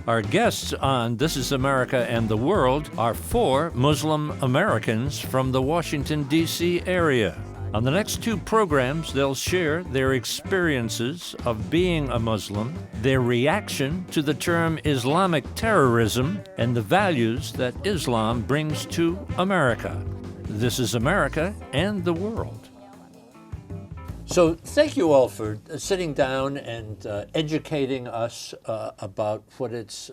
Our guests on This is America and the World are 4 Muslim Americans from the Washington, D.C. area. On the next 2 programs, they'll share their experiences of being a Muslim, their reaction to the term Islamic terrorism, and the values that Islam brings to America. This is America and the World. So thank you all for sitting down and educating us about what it's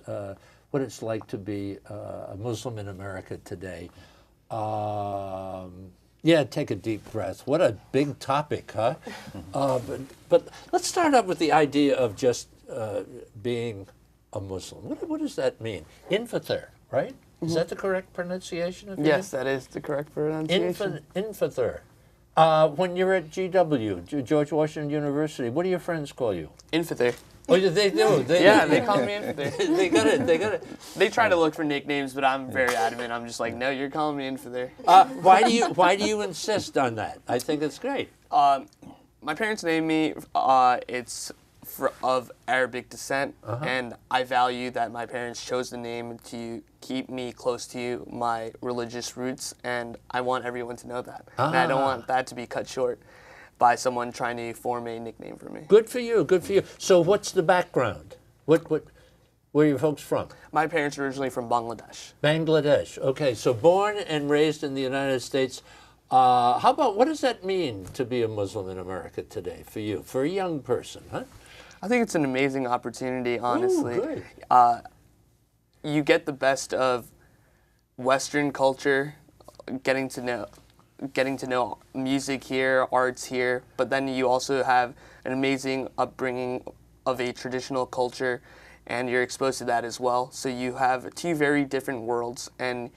like to be a Muslim in America today. Yeah, take a deep breath. What a big topic, huh? But let's start out with the idea of just being a Muslim. What does that mean? Infathir, right? Is that the correct pronunciation of it? Yes, that is the correct pronunciation. Infathir. When you're at GW, George Washington University, what do your friends call you? Infathir. Oh, they do? They call me Infathir. They got it. They try to look for nicknames, but I'm very adamant. I'm just like, no, you're calling me Infathir. Why do you insist on that? I think it's great. My parents named me. It's of Arabic descent, and I value that my parents chose the name to keep me close to my religious roots, and I want everyone to know that. And I don't want that to be cut short by someone trying to form a nickname for me. Good for you, good for you. So what's the background? Where are your folks from? My parents are originally from Bangladesh. Bangladesh, okay. So born and raised in the United States. How about, what does that mean to be a Muslim in America today for you, for a young person, huh? I think it's an amazing opportunity, honestly. Ooh, good. You get the best of Western culture, getting to know music here, arts here, but then you also have an amazing upbringing of a traditional culture, and you're exposed to that as well. So you have 2 very different worlds, and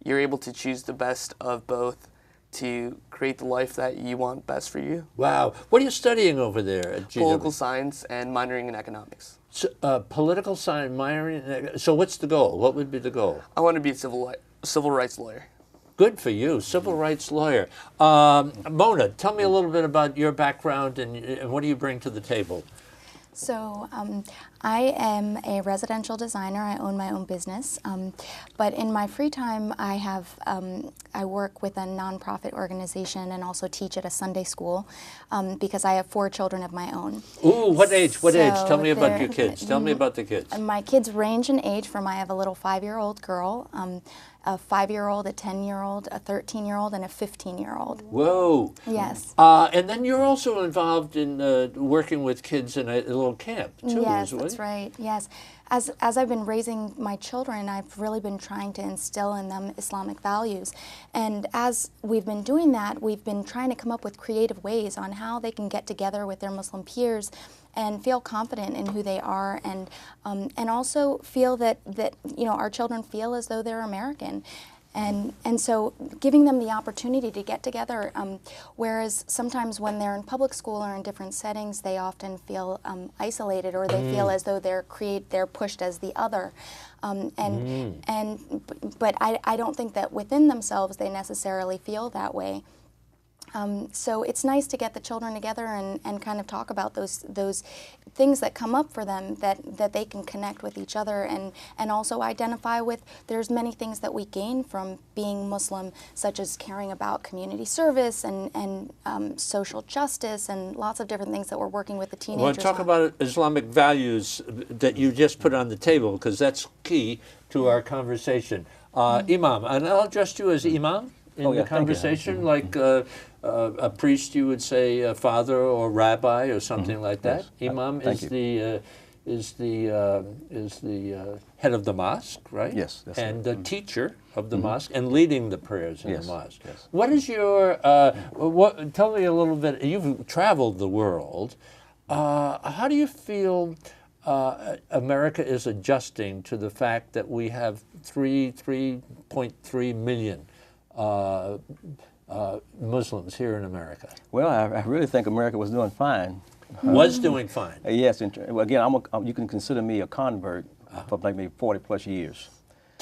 you're able to choose the best of both to create the life that you want best for you. Wow. What are you studying over there at GW? Political science and minoring in economics. So, political science, minoring. So what's the goal? What would be the goal? I want to be a civil rights lawyer. Good for you, civil rights lawyer. Mona, tell me a little bit about your background and what do you bring to the table? So I am a residential designer. I own my own business, but in my free time, I work with a nonprofit organization and also teach at a Sunday school because I have 4 children of my own. Ooh, what age? What age? Tell me about your they're- kids. Tell me about the kids. My kids range in age from I have a little 5-year-old girl, a 5-year-old, a 10-year-old, a 13-year-old, and a 15-year-old. Whoa. Yes. And then you're also involved in working with kids in a little camp, too, Yes, as well? that's right. Yes. As I've been raising my children, I've really been trying to instill in them Islamic values. And as we've been doing that, we've been trying to come up with creative ways on how they can get together with their Muslim peers and feel confident in who they are, and also feel that our children feel as though they're American. And so giving them the opportunity to get together, whereas sometimes when they're in public school or in different settings, they often feel isolated, or they feel as though they're pushed as the other. But I don't think that within themselves they necessarily feel that way. So it's nice to get the children together and kind of talk about those things that come up for them, that they can connect with each other and also identify with. There's many things that we gain from being Muslim, such as caring about community service and social justice and lots of different things that we're working with the teenagers I want to talk about Islamic values that you just put on the table, because that's key to our conversation. Imam, and I'll address you as Imam in the conversation, like a priest, you would say father or rabbi or something like that. Imam is the head of the mosque, right? Yes, that's and right. the teacher of the mosque and leading the prayers in the mosque. Yes. What is your? Tell me a little bit. You've traveled the world. How do you feel America is adjusting to the fact that we have 3.3 million Muslims here in America? Well, I really think America was doing fine. Was doing fine. Yes, well, again, you can consider me a convert for like maybe 40 plus years.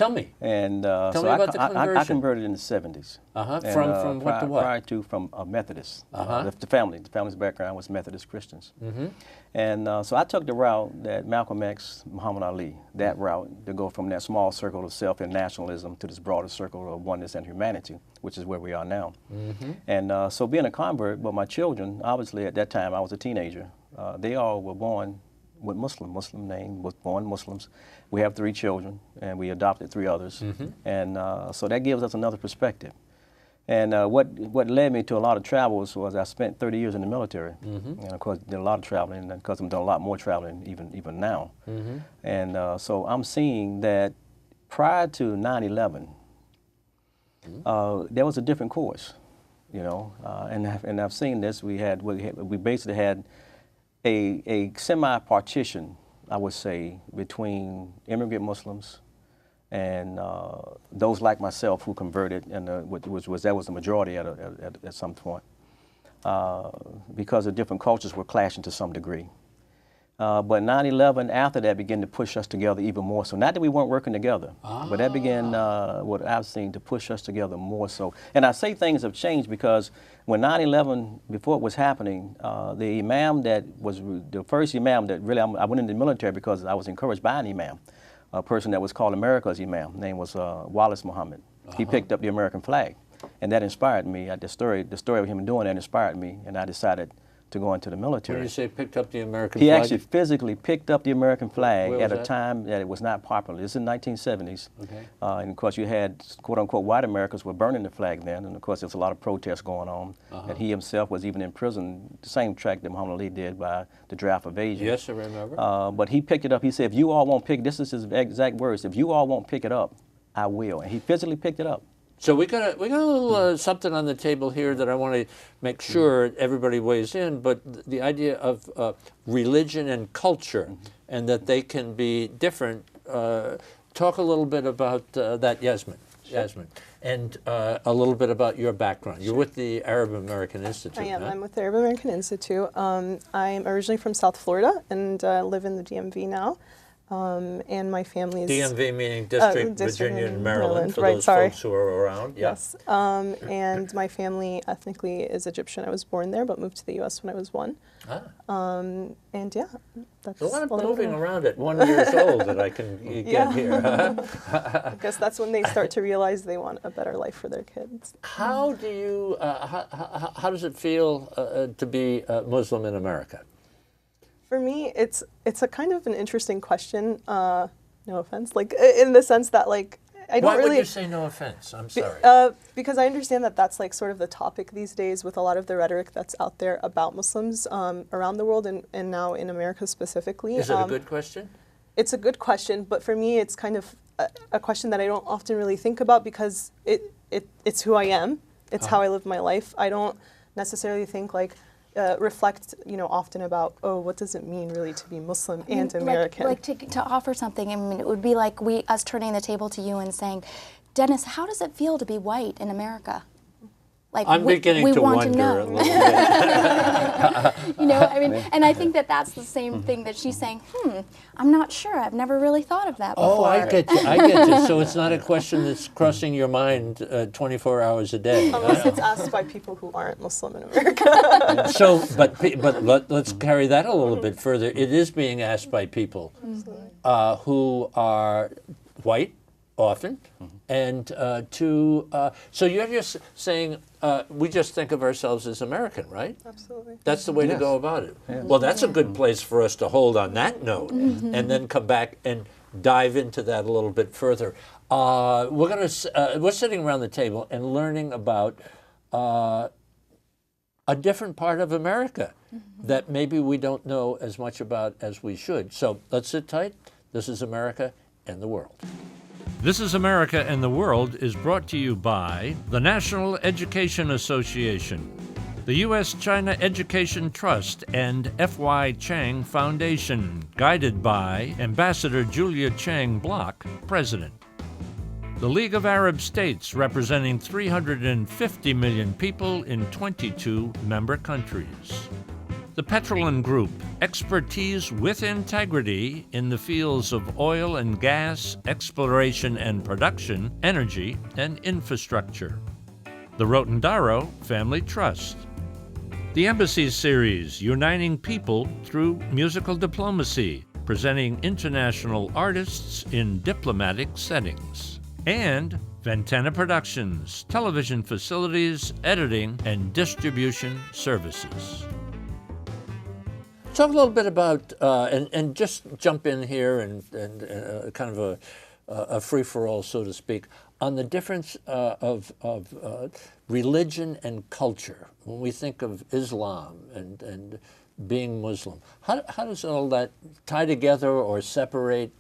Tell me. And Tell so me about the I conversion. converted in the 70s. Uh-huh. And, From what to what? Prior to from Methodist. Uh-huh. The family's background was Methodist Christians. Mm-hmm. And so I took the route that Malcolm X, Muhammad Ali, that route to go from that small circle of self and nationalism to this broader circle of oneness and humanity, which is where we are now. Mm-hmm. And so being a convert, but my children, obviously at that time I was a teenager, they all were born with Muslim name, was born Muslims. We have 3 children, and we adopted 3 others. Mm-hmm. And so that gives us another perspective. And what led me to a lot of travels was I spent 30 years in the military. Mm-hmm. And of course, did a lot of traveling, and because I'm doing a lot more traveling even now. Mm-hmm. And so I'm seeing that prior to 9/11, there was a different course, you know. And I've seen this. We basically had a semi-partition, I would say, between immigrant Muslims and those like myself who converted, and that was the majority at some point, because the different cultures were clashing to some degree. But 9/11, after that, began to push us together even more so. Not that we weren't working together, but that began, what I've seen, to push us together more so. And I say things have changed because when 9/11, before it was happening, the imam that was the first imam that really, I went into the military because I was encouraged by an imam, a person that was called America's imam. His name was Wallace Muhammad. He picked up the American flag, and that inspired me. The story of him doing that inspired me, and I decided to go into the military. When you say picked up the American flag? He flag? actually physically picked up the American flag at a that? time that it was not popular. This is in the 1970s. Okay. And of course you had quote-unquote white Americans were burning the flag then, and of course there was a lot of protests going on. And he himself was even in prison, the same track that Muhammad Ali did by the draft of Asia. Yes, I remember. But he picked it up. He said, if you all won't pick, this is his exact words, if you all won't pick it up, I will. And he physically picked it up. So we got a little something on the table here that I want to make sure everybody weighs in, but the idea of religion and culture, and that they can be different. Talk a little bit about that, Yasmin. Yasmin, and a little bit about your background. You're with the Arab American Institute. I am. Huh? I'm with the Arab American Institute. I'm originally from South Florida and live in the DMV now. And my family's DMV meaning District, Virginia, and Maryland, for those folks who are around. Yeah. Yes. And my family ethnically is Egyptian. I was born there, but moved to the U.S. when I was 1. And yeah, that's a lot of moving around at 1 year old that I can get here. I guess that's when they start to realize they want a better life for their kids. How do you? How does it feel to be Muslim in America? For me, it's a kind of an interesting question. No offense, like in the sense that like I don't Why really. would you say no offense? I'm sorry. Because I understand that that's like sort of the topic these days with a lot of the rhetoric that's out there about Muslims around the world and now in America specifically. Is it a good question? It's a good question, but for me, it's kind of a question that I don't often really think about because it's who I am. It's how I live my life. I don't necessarily think like. Reflect, often about, what does it mean really to be Muslim and American? Like to offer something, I mean, it would be like us turning the table to you and saying, Dennis, how does it feel to be white in America? Like I'm beginning to wonder a little bit. I mean, and I think that's the same thing that she's saying, I'm not sure. I've never really thought of that before. Oh, I get you. So it's not a question that's crossing your mind 24 hours a day. Unless it's asked by people who aren't Muslim in America. So, but let's carry that a little bit further. It is being asked by people who are white, often, and so you're just saying we just think of ourselves as American, right? Absolutely. That's the way to go about it. Yeah. Well, that's a good place for us to hold on that note, and then come back and dive into that a little bit further. We're sitting around the table and learning about a different part of America that maybe we don't know as much about as we should. So let's sit tight. This is America and the World. This is America and the World is brought to you by the National Education Association, the U.S.-China Education Trust, and F.Y. Chang Foundation, guided by Ambassador Julia Chang Block, President. The League of Arab States, representing 350 million people in 22 member countries. The Petrolin Group, expertise with integrity in the fields of oil and gas, exploration and production, energy, and infrastructure. The Rotondaro Family Trust. The Embassy Series, uniting people through musical diplomacy, presenting international artists in diplomatic settings. And Ventana Productions, television facilities, editing, and distribution services. Talk a little bit about, and just jump in here and kind of a free-for-all, so to speak, on the difference of religion and culture. When we think of Islam and being Muslim, how does all that tie together or separate?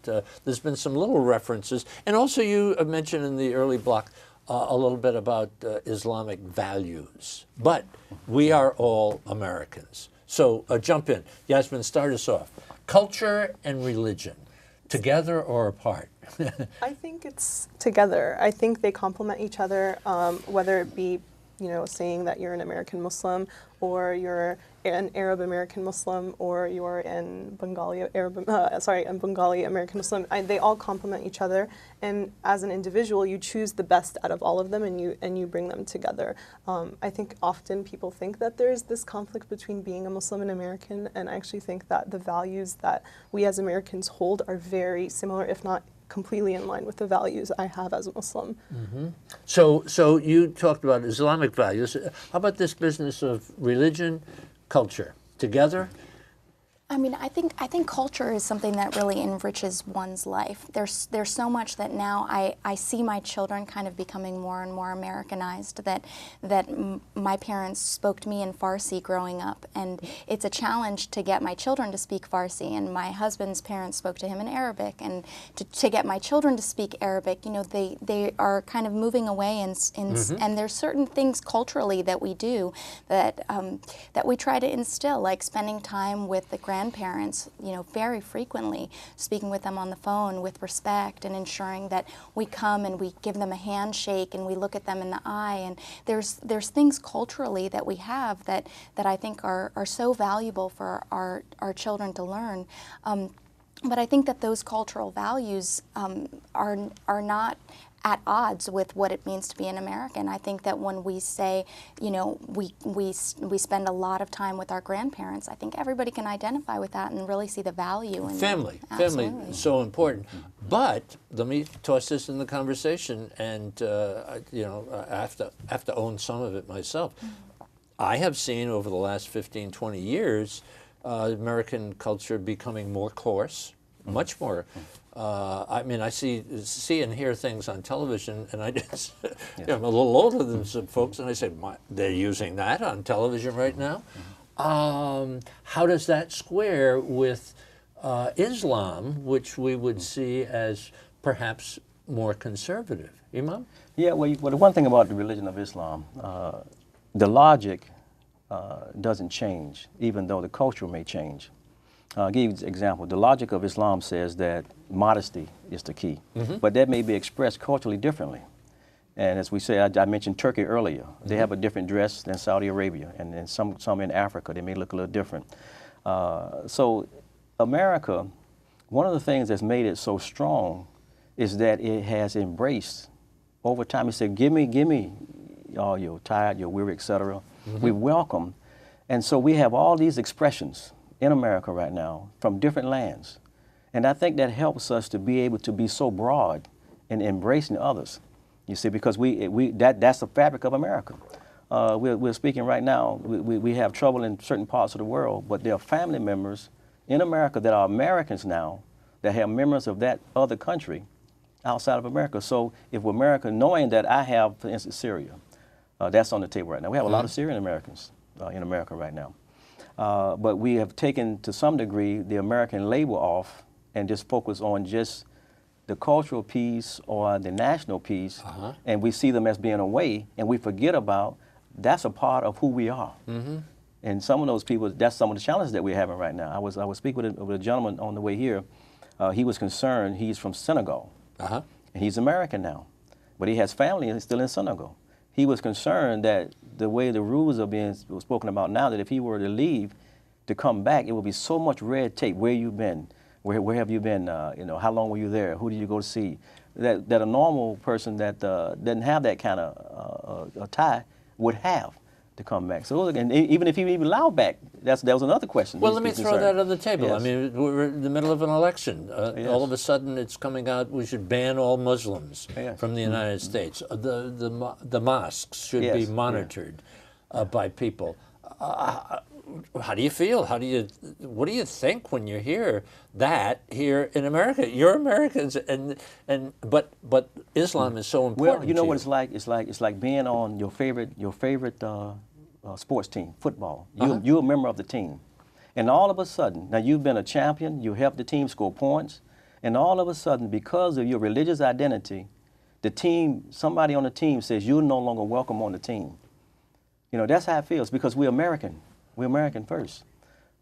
There's been some little references, and also you mentioned in the early block a little bit about Islamic values, but we are all Americans. So jump in. Yasmin, start us off. Culture and religion, together or apart? I think it's together. I think they complement each other, whether it be, saying that you're an American Muslim, or you're an Arab American Muslim, or you're an Bengali American Muslim. They all complement each other, and as an individual, you choose the best out of all of them, and you bring them together. I think often people think that there's this conflict between being a Muslim and American, and I actually think that the values that we as Americans hold are very similar, if not completely in line with the values I have as a Muslim. Mm-hmm. So you talked about Islamic values. How about this business of religion, culture, together? I mean, I think culture is something that really enriches one's life. There's so much that now I see my children kind of becoming more and more Americanized, that my parents spoke to me in Farsi growing up, and it's a challenge to get my children to speak Farsi, and my husband's parents spoke to him in Arabic, and to get my children to speak Arabic, they are kind of moving away, and there's certain things culturally that we do that we try to instill, like spending time with the grandparents, very frequently, speaking with them on the phone with respect and ensuring that we come and we give them a handshake and we look at them in the eye. And there's things culturally that we have that I think are so valuable for our children to learn. But I think that those cultural values are not at odds with what it means to be an American. I think that when we say, we spend a lot of time with our grandparents, I think everybody can identify with that and really see the value in family. Them. Family is so important. But let me toss this in the conversation, and I have to own some of it myself. I have seen over the last 15, 20 years, American culture becoming more coarse, much more. I see and hear things on television, and I just, I'm a little older than some folks, and I say, they're using that on television right now? How does that square with Islam, which we would see as perhaps more conservative? Imam? Yeah, well, the one thing about the religion of Islam, the logic doesn't change, even though the culture may change. I'll give you an example. The logic of Islam says that modesty is the key, but that may be expressed culturally differently. And as we say, I mentioned Turkey earlier. They have a different dress than Saudi Arabia, and some in Africa, they may look a little different. So America, one of the things that's made it so strong is that it has embraced, over time, it said, give me all your tired, your weary, etc. We welcome. And so we have all these expressions in America right now from different lands. And I think that helps us to be able to be so broad in embracing others, you see, because that's the fabric of America. We're speaking right now, we have trouble in certain parts of the world, but there are family members in America that are Americans now that have members of that other country outside of America. So if we're America, knowing that I have, for instance, Syria, that's on the table right now. We have a lot of Syrian Americans in America right now. But we have taken, to some degree, the American label off and just focus on just the cultural piece or the national piece, and we see them as being away, and we forget about that's a part of who we are. And some of those people, that's some of the challenges that we're having right now. I was speaking with a gentleman on the way here. He was concerned. He's from Senegal, and he's American now, but he has family and he's still in Senegal. He was concerned that the way the rules are being spoken about now, that if he were to leave, to come back, it would be so much red tape. Where you been? Where have you been? You know, how long were you there? Who did you go to see? That a normal person that doesn't have that kind of a tie would have to come back. So and even if you even allow back, that was another question. Well, let me throw that on the table. Yes. I mean, we're in the middle of an election. Yes. All of a sudden, it's coming out we should ban all Muslims Yes. from the United States. The mosques should Yes. be monitored by people. How do you feel? What do you think when you hear that here in America? You're Americans, but Islam is so important. Well, you know to what it's like? It's like being on your favorite sports team, football. You're a member of the team, and all of a sudden, now you've been a champion. You helped the team score points, and all of a sudden, because of your religious identity, somebody on the team says you're no longer welcome on the team. You know, that's how it feels because we're American. We're American first,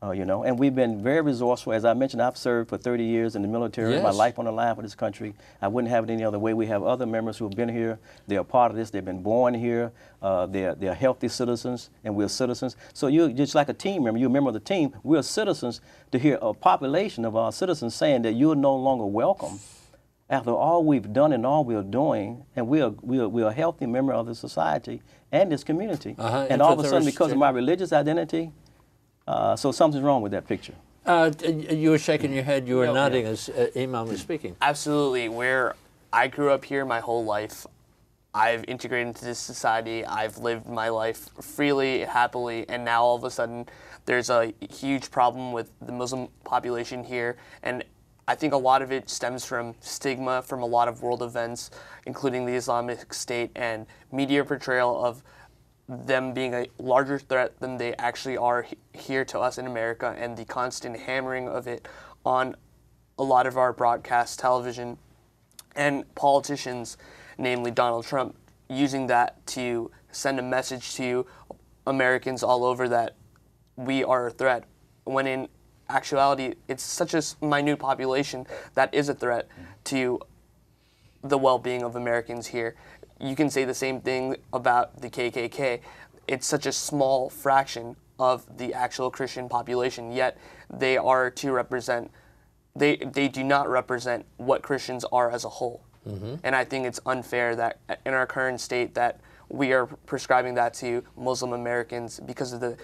you know, and we've been very resourceful. As I mentioned, I've served for 30 years in the military, Yes. my life on the line for this country. I wouldn't have it any other way. We have other members who have been here. They're a part of this. They've been born here. They're healthy citizens, and we're citizens. So you're just like a team member. You're a member of the team. We're citizens. To hear a population of our citizens saying that you're no longer welcome after all we've done and all we're doing, and we're a healthy member of the society and this community. And all of a sudden, because of my religious identity, so something's wrong with that picture. You were shaking your head. You were No, nodding as Imam was speaking. Absolutely. Where I grew up here my whole life, I've integrated into this society. I've lived my life freely, happily, and now all of a sudden there's a huge problem with the Muslim population here. And I think a lot of it stems from stigma from a lot of world events, including the Islamic State and media portrayal of them being a larger threat than they actually are here to us in America, and the constant hammering of it on a lot of our broadcast television and politicians, namely Donald Trump, using that to send a message to Americans all over that we are a threat, when in actuality, it's such a minute population that is a threat to the well-being of Americans here. You can say the same thing about the KKK. It's such a small fraction of the actual Christian population, yet they are to represent, they do not represent what Christians are as a whole. And I think it's unfair that in our current state that we are prescribing that to Muslim Americans because of the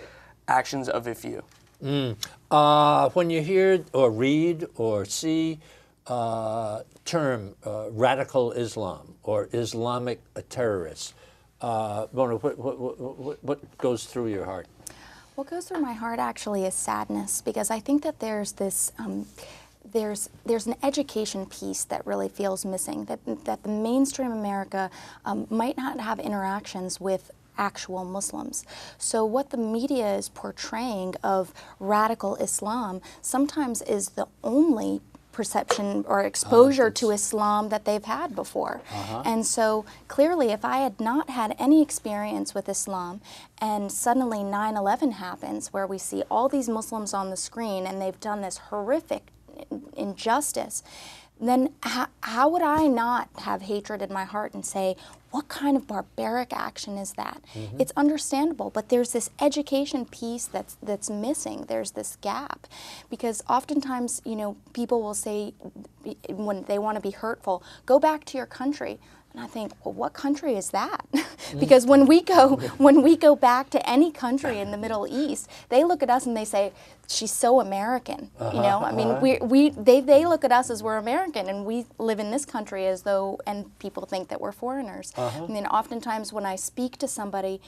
actions of a few. When you hear or read or see term radical Islam or Islamic terrorists, Mona, what goes through your heart? What goes through my heart actually is sadness, because I think that there's this there's an education piece that really feels missing, that the mainstream America might not have interactions with actual Muslims. So what the media is portraying of radical Islam sometimes is the only perception or exposure to Islam that they've had before. And so clearly, if I had not had any experience with Islam and suddenly 9/11 happens, where we see all these Muslims on the screen and they've done this horrific injustice, then how would I not have hatred in my heart and say, what kind of barbaric action is that? It's understandable, but there's this education piece that's missing. There's this gap, because oftentimes, you know, people will say when they want to be hurtful, go back to your country. And I think, well, what country is that? Because when we go back to any country in the Middle East, they look at us and they say, she's so American. You know, I mean, they look at us as we're American, and we live in this country as though, and people think that we're foreigners. I mean, oftentimes when I speak to somebody,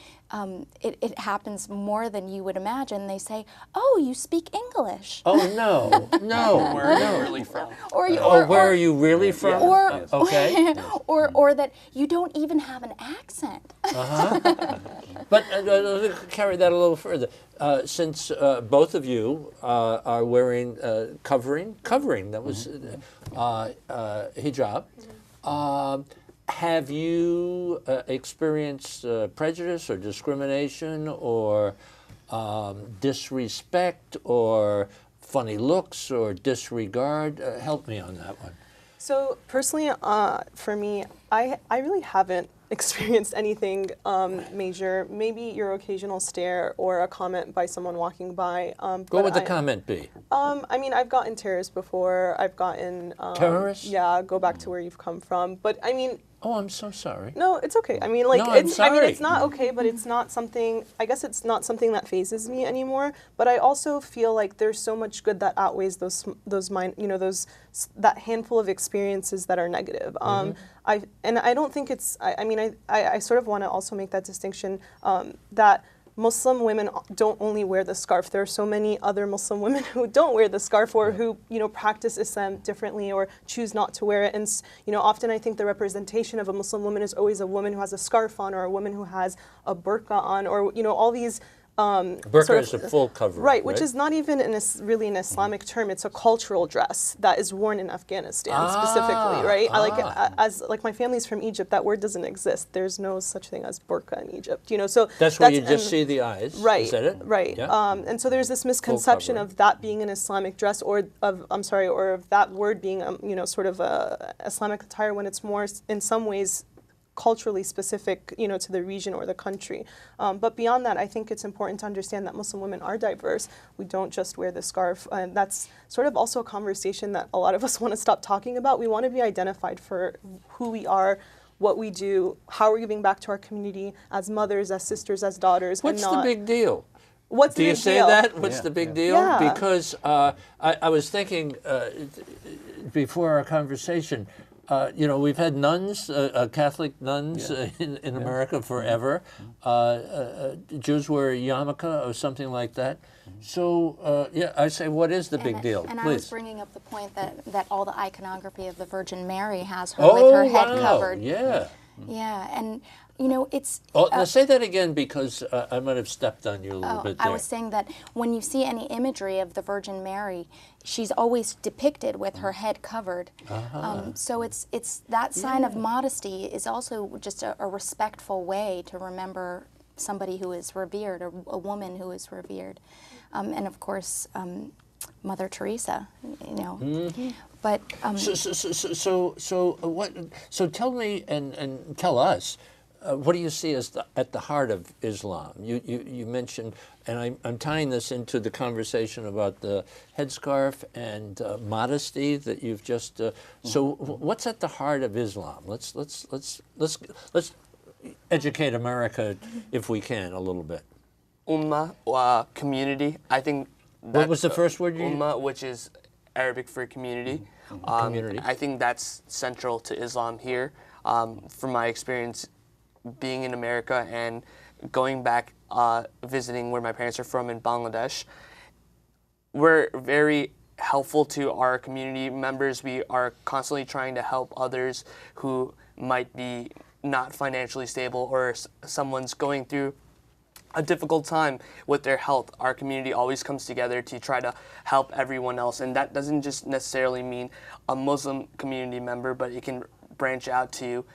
it happens more than you would imagine. They say, "Oh, you speak English." Oh no, no, Where are you really from? Or where are you really from? Okay. or that you don't even have an accent. But carry that a little further. Since both of you are wearing covering, that was hijab, have you experienced prejudice or discrimination or disrespect or funny looks or disregard? Help me on that one. So personally, for me, I really haven't experienced anything major. Maybe your occasional stare or a comment by someone walking by. What would the comment be? I mean, I've gotten terrorists before. I've gotten terrorists? Yeah, go back to where you've come from. But I mean, oh, I'm so sorry. no, it's okay. I mean, like, No, I'm I mean, sorry. it's not okay, but it's not something. I guess it's not something that phases me anymore. But I also feel like there's so much good that outweighs that handful of experiences that are negative. I don't think it's. I mean, I sort of want to also make that distinction that Muslim women don't only wear the scarf. There are so many other Muslim women who don't wear the scarf or who, practice Islam differently or choose not to wear it. And, often I think the representation of a Muslim woman is always a woman who has a scarf on or a woman who has a burqa on or, all these Burqa is a full cover. Right, which is not even really an Islamic term. It's a cultural dress that is worn in Afghanistan specifically, right? Like my family's from Egypt, that word doesn't exist. There's no such thing as burqa in Egypt, so that's where you just see the eyes. Right, is that it? Right. Yeah. And so there's this misconception of that being an Islamic dress, or of that word being sort of a Islamic attire when it's more in some ways culturally specific, to the region or the country. But beyond that, I think it's important to understand that Muslim women are diverse. We don't just wear the scarf. And that's sort of also a conversation that a lot of us want to stop talking about. We want to be identified for who we are, what we do, how we're giving back to our community as mothers, as sisters, as daughters. What's the big deal? What's do the you big say deal? that? What's the big deal? Yeah. Because I was thinking before our conversation, we've had nuns, Catholic nuns in America forever. Jews wear a yarmulke or something like that. So, I say, what is the big deal? And Please. I was bringing up the point that all the iconography of the Virgin Mary has her with her head covered. Yeah. Yeah, and it's... now say that again because I might have stepped on you a little bit there. I was saying that when you see any imagery of the Virgin Mary, she's always depicted with her head covered. So it's that sign of modesty is also just a respectful way to remember somebody who is revered, or a woman who is revered. And of course, Mother Teresa, But so tell me and tell us, what do you see as at the heart of Islam? You mentioned, and I'm tying this into the conversation about the headscarf and modesty that you've just. So what's at the heart of Islam? Let's educate America if we can a little bit. Ummah, community. I think. What was the first word you used? Ummah, which is Arabic for community. Community. I think that's central to Islam here. From my experience being in America and going back visiting where my parents are from in Bangladesh, we're very helpful to our community members. We are constantly trying to help others who might be not financially stable or someone's going through a difficult time with their health. Our community always comes together to try to help everyone else, and that doesn't just necessarily mean a Muslim community member, but it can branch out to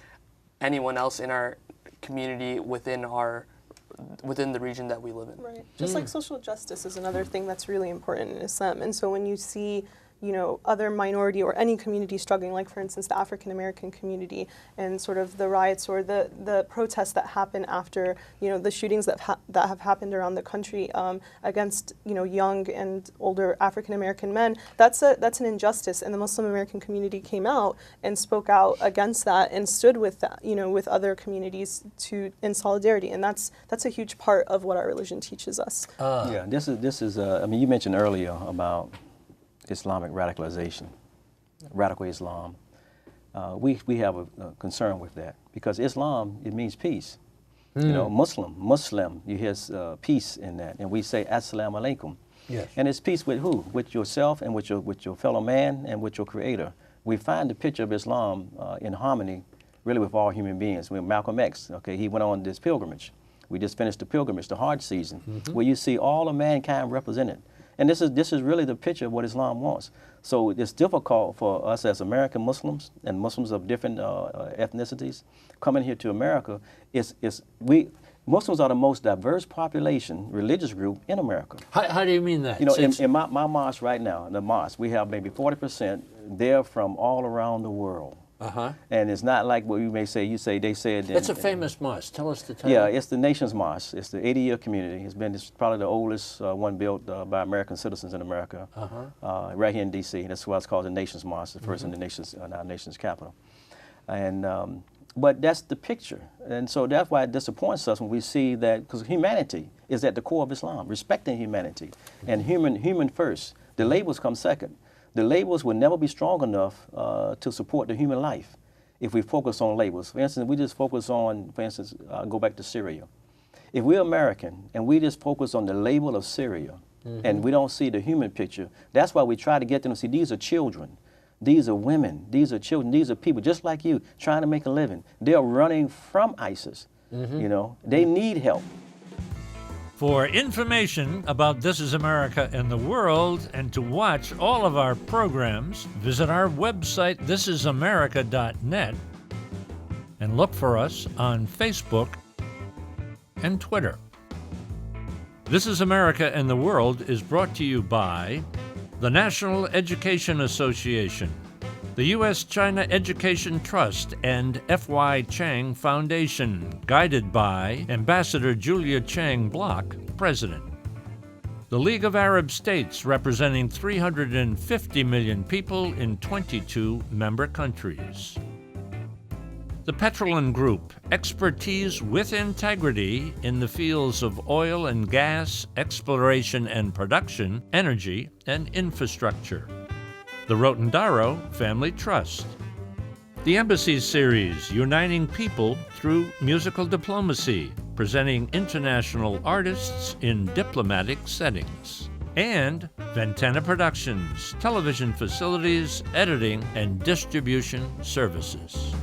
anyone else in our community within the region that we live in. Right. Just like social justice is another thing that's really important in Islam. And so when you see other minority or any community struggling, like for instance the African American community and sort of the riots or the protests that happen after the shootings that have happened around the country against young and older African American men, that's an injustice, and the Muslim American community came out and spoke out against that and stood with that with other communities in solidarity, and that's a huge part of what our religion teaches us. Yeah, this is I mean, you mentioned earlier about Islamic radicalization, radical Islam. We have a concern with that because Islam, it means peace. Muslim, you hear peace in that, and we say Assalamu alaikum. Yes. And it's peace with who? With yourself and with your fellow man and with your Creator. We find the picture of Islam in harmony, really, with all human beings. With Malcolm X, he went on this pilgrimage. We just finished the pilgrimage, the Hajj season, where you see all of mankind represented. And this is really the picture of what Islam wants. So it's difficult for us as American Muslims and Muslims of different ethnicities coming here to America. Muslims are the most diverse population, religious group in America. How do you mean that? In my mosque right now, the mosque, we have maybe 40%. They're from all around the world. And it's not like what you may say. They said. It's a famous mosque. Tell us the title. Yeah, it's the nation's mosque. It's the 80-year community. It's probably the oldest one built by American citizens in America, right here in D.C. That's why it's called the nation's mosque, the first in our nation's capital. And but that's the picture, and so that's why it disappoints us when we see that, because humanity is at the core of Islam, respecting humanity and human first. The labels come second. The labels will never be strong enough to support the human life if we focus on labels. For instance, we just focus on, go back to Syria. If we're American and we just focus on the label of Syria and we don't see the human picture, that's why we try to get them to see these are children, these are women, these are children, these are people just like you trying to make a living. They're running from ISIS. You know, they need help. For information about This Is America and the World, and to watch all of our programs, visit our website, thisisamerica.net, and look for us on Facebook and Twitter. This Is America and the World is brought to you by the National Education Association, the U.S.-China Education Trust, and F.Y. Chang Foundation, guided by Ambassador Julia Chang Block, President. The League of Arab States, representing 350 million people in 22 member countries. The Petrolin Group, expertise with integrity in the fields of oil and gas, exploration and production, energy, and infrastructure. The Rotondaro Family Trust. The Embassy Series, uniting people through musical diplomacy, presenting international artists in diplomatic settings. And Ventana Productions, television facilities, editing, and distribution services.